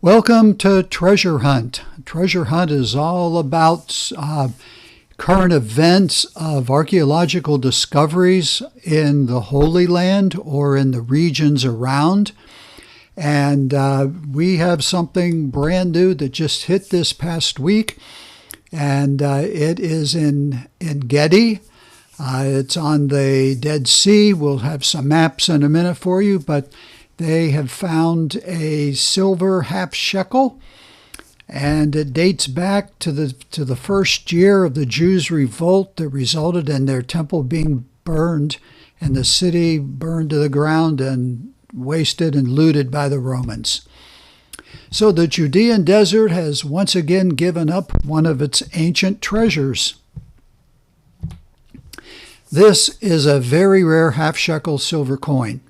Welcome to Treasure Hunt. Treasure Hunt is all about current events of archaeological discoveries in the Holy Land or in the regions around. And we have something brand new that just hit this past week, and it is in En-Gedi. It's on the Dead Sea. We'll have some maps in a minute for you, but they have found a silver half shekel, and it dates back to the first year of the Jews' revolt that resulted in their temple being burned and the city burned to the ground and wasted and looted by the Romans. So the Judean desert has once again given up one of its ancient treasures. This is a very rare half shekel silver coin.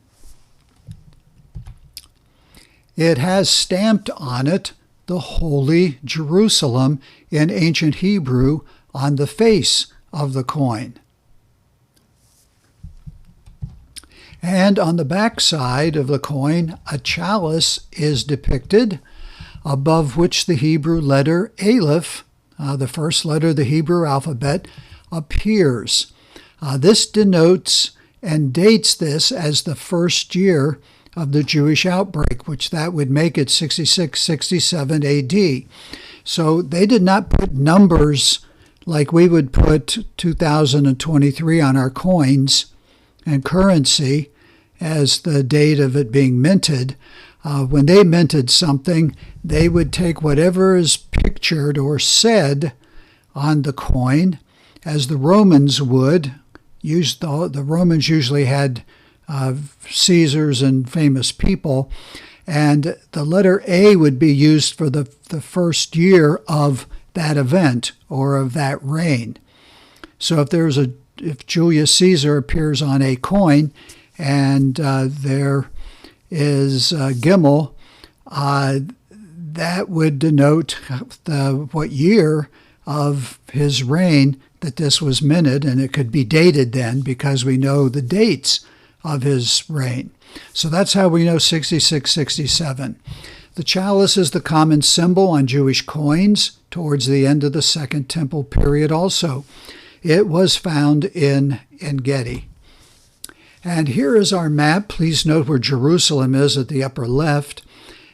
It has stamped on it the Holy Jerusalem in ancient Hebrew on the face of the coin. And on the back side of the coin, a chalice is depicted, above which the Hebrew letter Aleph, the first letter of the Hebrew alphabet, appears. This denotes and dates this as the first year of the Jewish outbreak, which that would make it 66-67 AD. So they did not put numbers like we would put 2023 on our coins and currency as the date of it being minted. When they minted something, they would take whatever is pictured or said on the coin, as the Romans would. The Romans usually had Caesars and famous people, and the letter A would be used for the first year of that event or of that reign. So if Julius Caesar appears on a coin and there is Gimel, that would denote what year of his reign that this was minted, and it could be dated then because we know the dates of his reign. So that's how we know 66-67. The chalice is the common symbol on Jewish coins towards the end of the Second Temple period also. It was found in En-Gedi. And here is our map. Please note where Jerusalem is at the upper left.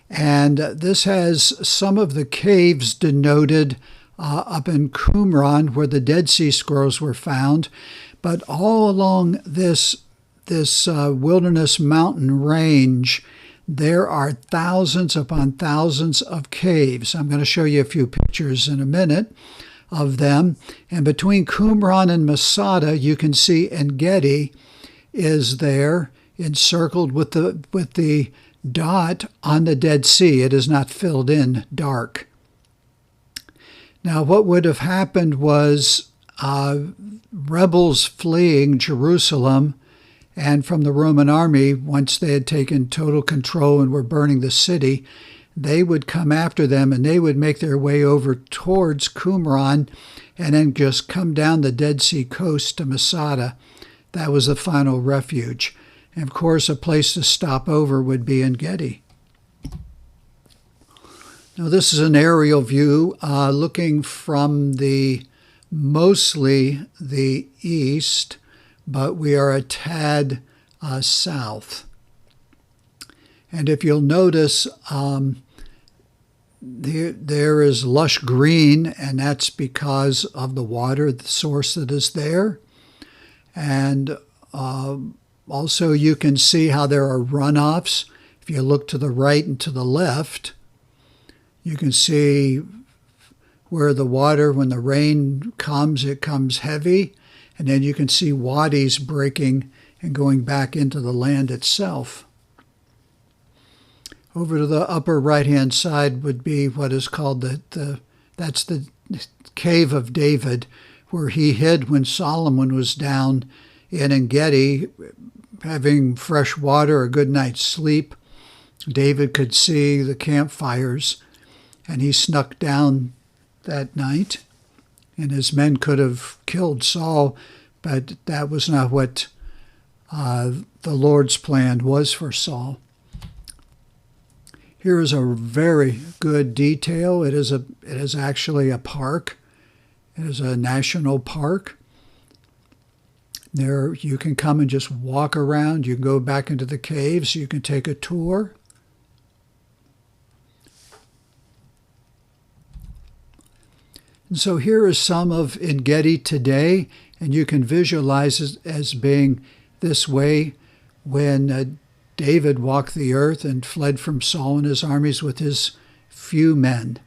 And this has some of the caves denoted up in Qumran, where the Dead Sea Scrolls were found. But all along this wilderness mountain range, there are thousands upon thousands of caves. I'm going to show you a few pictures in a minute of them. And between Qumran and Masada, you can see En-Gedi is there, encircled with the dot on the Dead Sea. It is not filled in dark. Now, what would have happened was rebels fleeing Jerusalem and from the Roman army, once they had taken total control and were burning the city, they would come after them and they would make their way over towards Qumran and then just come down the Dead Sea coast to Masada. That was the final refuge. And of course, a place to stop over would be En-Gedi. Now, this is an aerial view looking from mostly the east, but we are a tad south. And if you'll notice, there is lush green, and that's because of the water, the source that is there. And also you can see how there are runoffs. If you look to the right and to the left, you can see where the water, when the rain comes, it comes heavy. And then you can see wadis breaking and going back into the land itself. Over to the upper right-hand side would be what is called that's the Cave of David, where he hid when Solomon was down in En-Gedi, having fresh water, a good night's sleep. David could see the campfires, and he snuck down that night. And his men could have killed Saul, but that was not what the Lord's plan was for Saul. Here is a very good detail. It is actually a park. It is a national park. There you can come and just walk around. You can go back into the caves. You can take a tour. And so here is some of En-Gedi today, and you can visualize it as being this way when David walked the earth and fled from Saul and his armies with his few men.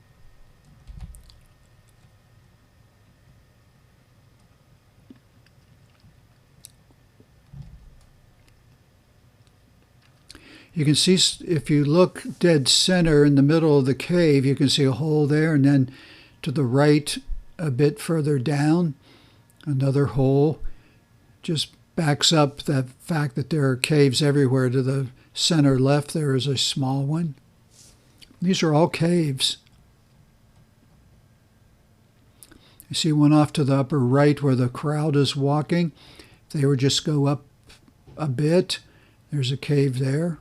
You can see, if you look dead center in the middle of the cave, you can see a hole there, and then to the right a bit further down, another hole. Just backs up the fact that there are caves everywhere. To the center left, there is a small one. These are all caves. You see one off to the upper right where the crowd is walking. If they would just go up a bit, there's a cave there.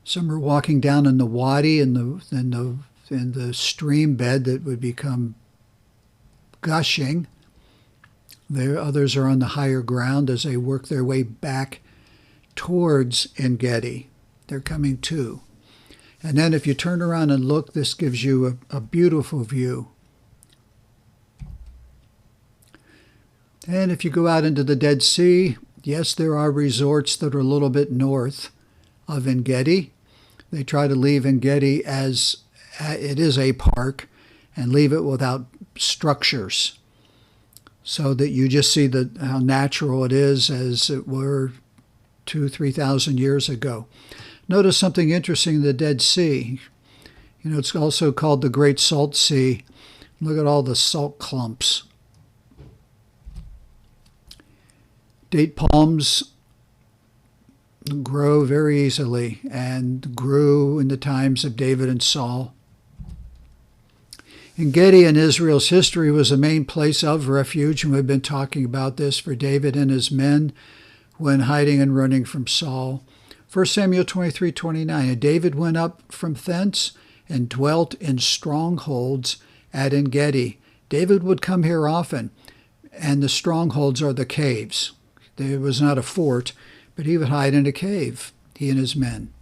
Some are walking down in the wadi, in the stream bed that would become gushing. There, others are on the higher ground as they work their way back towards En-Gedi. They're coming to. And then if you turn around and look, this gives you a beautiful view. And if you go out into the Dead Sea, yes, there are resorts that are a little bit north of En-Gedi. They try to leave En-Gedi as it is a park and leave it without structures, so that you just see how natural it is as it were 2,000-3,000 years ago. Notice something interesting in the Dead Sea. You know, it's also called the Great Salt Sea. Look at all the salt clumps. Date palms grow very easily and grew in the times of David and Saul. En-Gedi in Israel's history was a main place of refuge, and we've been talking about this for David and his men when hiding and running from Saul. 1 Samuel 23:29, and David went up from thence and dwelt in strongholds at En-Gedi. David would come here often, and the strongholds are the caves. There was not a fort, but he would hide in a cave, he and his men.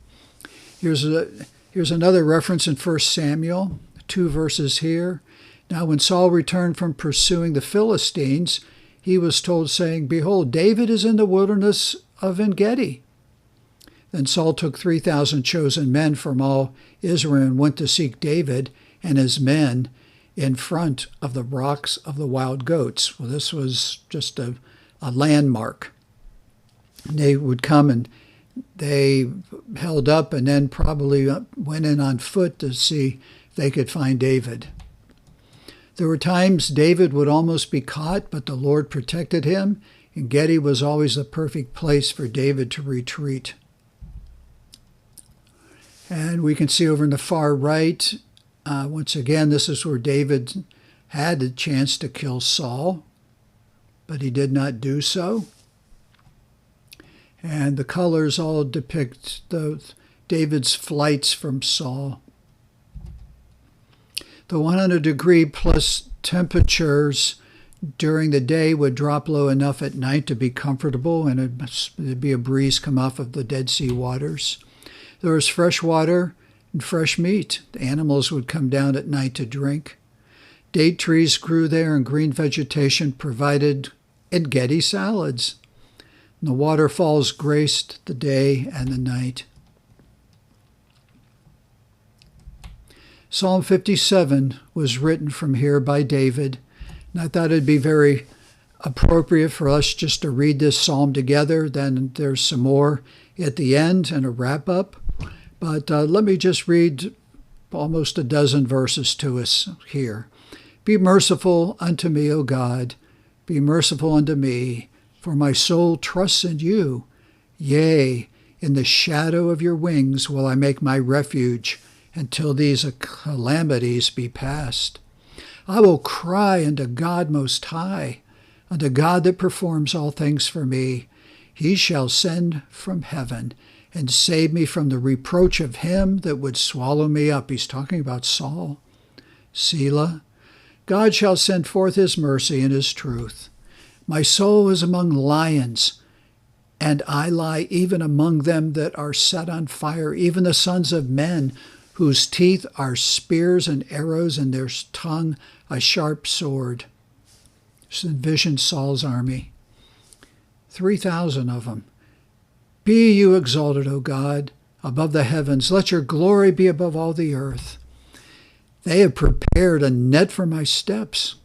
Here's another reference in 1 Samuel, 2 verses here. Now when Saul returned from pursuing the Philistines, he was told, saying, Behold, David is in the wilderness of En-Gedi. Then Saul took 3,000 chosen men from all Israel and went to seek David and his men in front of the rocks of the wild goats. Well, this was just a landmark. They would come and they held up and then probably went in on foot to see if they could find David. There were times David would almost be caught, but the Lord protected him. En-Gedi was always the perfect place for David to retreat. And we can see over in the far right, once again, this is where David had a chance to kill Saul, but he did not do so. And the colors all depict David's flights from Saul. The 100-degree plus temperatures during the day would drop low enough at night to be comfortable, and there'd be a breeze come off of the Dead Sea waters. There was fresh water and fresh meat. The animals would come down at night to drink. Date trees grew there, and green vegetation provided En-Gedi salads. And the waterfalls graced the day and the night. Psalm 57 was written from here by David, and I thought it'd be very appropriate for us just to read this psalm together. Then there's some more at the end and a wrap-up. But let me just read almost a dozen verses to us here. Be merciful unto me, O God. Be merciful unto me, for my soul trusts in you. Yea, in the shadow of your wings will I make my refuge until these calamities be past. I will cry unto God Most High, unto God that performs all things for me. He shall send from heaven and save me from the reproach of him that would swallow me up. He's talking about Saul. Selah. God shall send forth his mercy and his truth. My soul is among lions, and I lie even among them that are set on fire, even the sons of men, whose teeth are spears and arrows, and their tongue a sharp sword. Just envision Saul's army. 3,000 of them. Be you exalted, O God, above the heavens. Let your glory be above all the earth. They have prepared a net for my steps.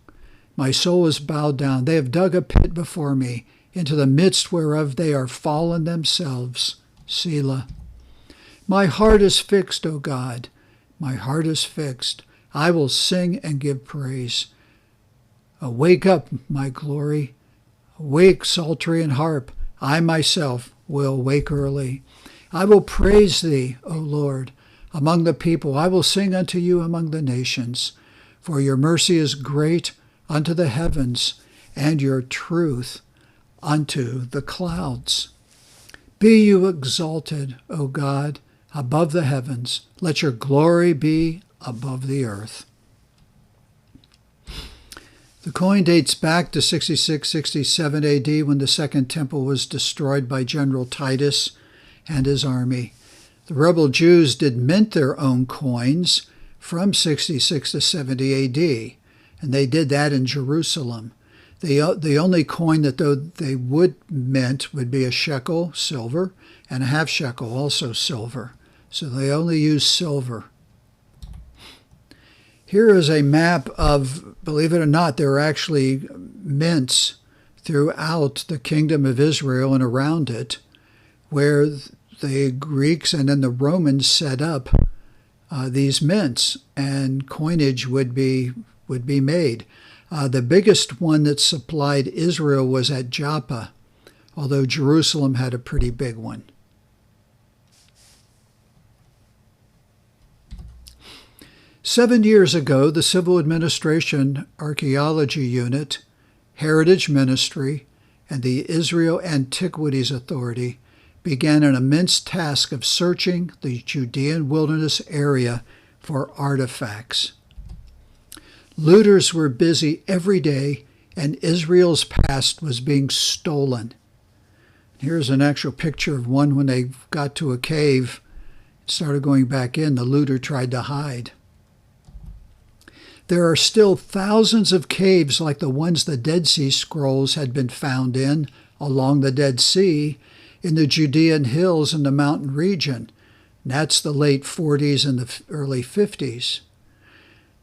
My soul is bowed down. They have dug a pit before me, into the midst whereof they are fallen themselves. Selah. My heart is fixed, O God. My heart is fixed. I will sing and give praise. Awake up, my glory. Awake, psaltery and harp. I myself will wake early. I will praise thee, O Lord, among the people. I will sing unto you among the nations. For your mercy is great unto the heavens, and your truth unto the clouds. Be you exalted, O God, above the heavens. Let your glory be above the earth. The coin dates back to 66-67 AD, when the Second Temple was destroyed by General Titus and his army. The rebel Jews did mint their own coins from 66 to 70 AD, and they did that in Jerusalem. The only coin that they would mint would be a shekel, silver, and a half shekel, also silver. So they only used silver. Here is a map of, believe it or not, there are actually mints throughout the kingdom of Israel and around it, where the Greeks and then the Romans set up these mints, and coinage would be made. The biggest one that supplied Israel was at Joppa, although Jerusalem had a pretty big one. Seven years ago, the Civil Administration Archaeology Unit, Heritage Ministry, and the Israel Antiquities Authority began an immense task of searching the Judean wilderness area for artifacts. Looters were busy every day, and Israel's past was being stolen. Here's an actual picture of one when they got to a cave and started going back in. The looter tried to hide. There are still thousands of caves like the ones the Dead Sea Scrolls had been found in along the Dead Sea in the Judean hills and the mountain region. And that's the late 40s and the early 50s.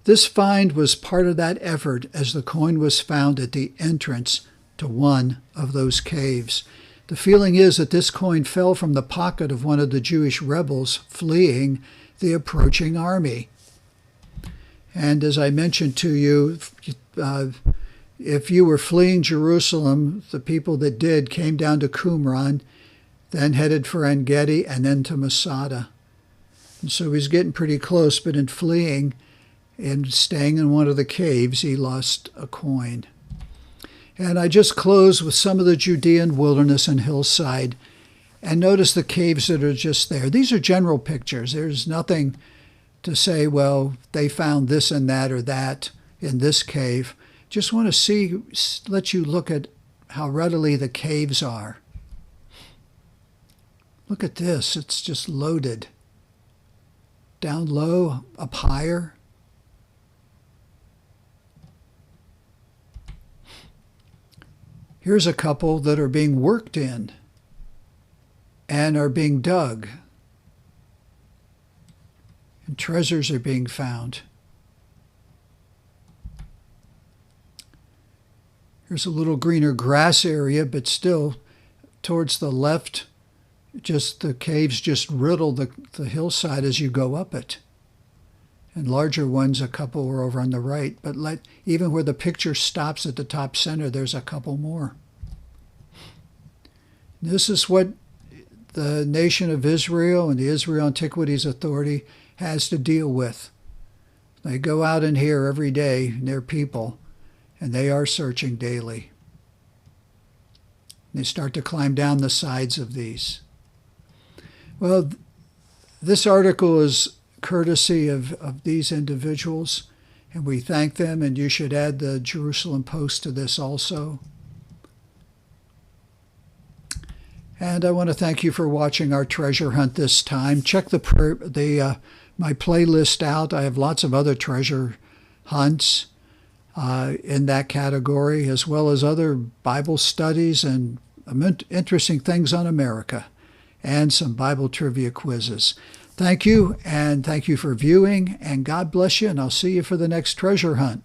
This find was part of that effort, as the coin was found at the entrance to one of those caves. The feeling is that this coin fell from the pocket of one of the Jewish rebels fleeing the approaching army. And as I mentioned to you, if you were fleeing Jerusalem, the people that did came down to Qumran, then headed for En-Gedi, and then to Masada. And so he's getting pretty close, but in fleeing and staying in one of the caves, he lost a coin. And I just close with some of the Judean wilderness and hillside, and notice the caves that are just there. These are general pictures. There's nothing to say, well, they found this and that or that in this cave. Just want to let you look at how readily the caves are. Look at this. It's just loaded. Down low, up higher. Here's a couple that are being worked in and are being dug. And treasures are being found. Here's a little greener grass area, but still towards the left, just the caves just riddle the hillside as you go up it. And larger ones, a couple were over on the right. But even where the picture stops at the top center, there's a couple more. This is what the nation of Israel and the Israel Antiquities Authority has to deal with. They go out in here every day, their people, and they are searching daily. They start to climb down the sides of these. Well, this article is courtesy of these individuals, and we thank them, and you should add the Jerusalem Post to this also. And I want to thank you for watching our treasure hunt this time. Check my playlist out. I have lots of other treasure hunts in that category, as well as other Bible studies and interesting things on America, and some Bible trivia quizzes. Thank you, and thank you for viewing, and God bless you, and I'll see you for the next treasure hunt.